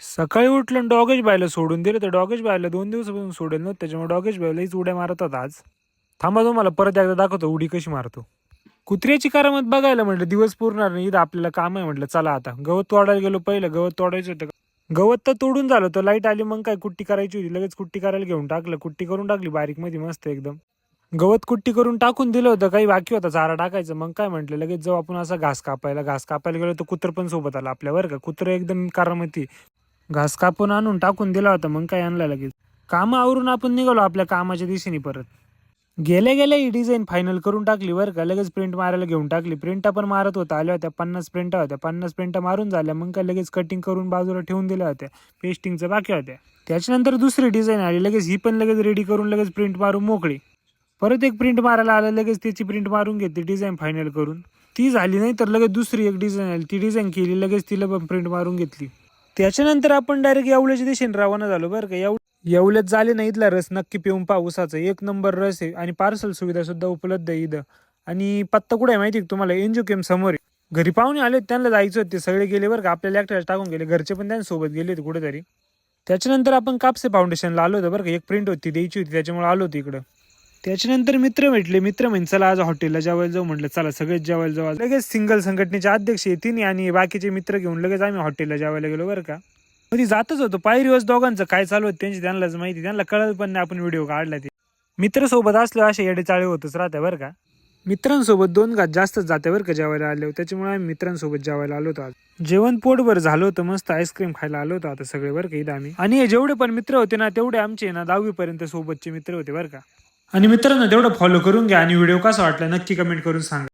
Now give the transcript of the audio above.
सकाळी उठलं आणि डॉगेश बायला सोडून दिलं, तर डॉगेश बायला 2 दिवसापासून सोडेल नव्हतं. त्याच्यामुळे डॉगेश बाय लईच उड्या मारत होता आज. थांबा तुम्हाला परत एकदा दाखवतो उडी कशी मारतो. कुत्र्याची करामत बघायला म्हटलं दिवस पुरणार नाही, इथं आपल्याला काम आहे म्हटलं चला आता. गवत तोडायला गेलो, पहिलं गवत तोडायचं होतं. गवत तर तोडून झालं, तर लाईट आली, मग काय कुट्टी करायची होती. लगेच कुट्टी करायला घेऊन टाकलं, कुट्टी करून टाकली बारीक मध्ये मस्त एकदम. गवत कुट्टी करून टाकून दिलं होतं, काही बाकी होता चारा टाकायचं. मग काय म्हटलं लगेच जाऊ आपण असा घास कापायला गेलो, तर कुत्र पण सोबत आला आपल्यावर का. कुत्र एकदम करामती घास कापून आणून टाकून दिला होता. मग काय आणला लगेच काम आवरून आपण निघालो आपल्या कामाच्या दिशेने परत. गेल्या गेल्या ही डिझाईन फायनल करून टाकली बरं का. लगेच प्रिंट मारायला घेऊन टाकली. प्रिंटा पण मारत होता, आल्या होत्या 50 प्रिंटा होत्या. 50 प्रिंटा मारून झाल्या. मग काय लगेच कटिंग करून बाजूला ठेवून दिल्या होत्या. पेस्टिंगच्या बाकी होत्या. त्याच्यानंतर दुसरी डिझाईन आली, लगेच ही पण लगेच रेडी करून लगेच प्रिंट मारून मोकळी. परत एक प्रिंट मारायला आलं, लगेच त्याची प्रिंट मारून घेतली डिझाईन फायनल करून. ती झाली नाही तर लगेच दुसरी एक डिझाईन आली, ती डिझाईन केली, लगेच तिला पण प्रिंट मारून घेतली. त्याच्यानंतर आपण डायरेक्ट येवल्याच्या दिशेने रवाना झालो बरं का. येवल्यात झाले ना, इथला रस नक्की पिऊन पहा. उसाचा एक नंबर रस आहे आणि पार्सल सुविधा सुद्धा उपलब्ध आहे इथं. आणि पत्ता कुठे आहे माहिती आहे तुम्हाला? एनजीओ केम समोर आहे. घरी पाहुणे आले, त्यांना जायचं होते, सगळे गेले बरं का. आपल्याला एकट्याला टाकून गेले, घरचे पण त्यांच्यासोबत गेले होते कुठेतरी. त्याच्यानंतर आपण कापसे फाउंडेशनला आलो होतो बरं का. एक प्रिंट होती द्यायची होती, त्याच्यामुळे आलो होतो इकडं. त्याच्यानंतर मित्र म्हणजे चला आज हॉटेलला जेवायला जाऊ. म्हटलं चला सगळेच जेवायला जाऊ. लगेच सिंगल संघटनेचे अध्यक्ष येतील आणि बाकीचे मित्र घेऊन लगेच आम्ही हॉटेलला जेवायला गेलो बरं का. कधी जातच होतो पायरीवर, दोघांचं काय चालू होतं त्यांची त्यांनाच माहिती. त्यांना कळत पण नाही आपण व्हिडिओ काढला ते. मित्रसोबत असलो असे येडेचाळे होतच राहते बरं का. मित्रांसोबत 2 घात जास्तच जाते बरं का जेवायला आलो. त्याच्यामुळे आम्ही मित्रांसोबत जेवायला आलो होतो आज. जेवण पोटभर झालं होतं, मस्त आईस्क्रीम खायला आलो होतो आता सगळे बरं का इथं आम्ही. आणि हे जेवढे पण मित्र होते ना, तेवढे आमचे ना 10वी पर्यंत सोबतचे मित्र होते बरं का. आणि मित्रांनो तेवढं फॉलो करून घ्या आणि व्हिडिओ कसा वाटला नक्की कमेंट करून सांगा.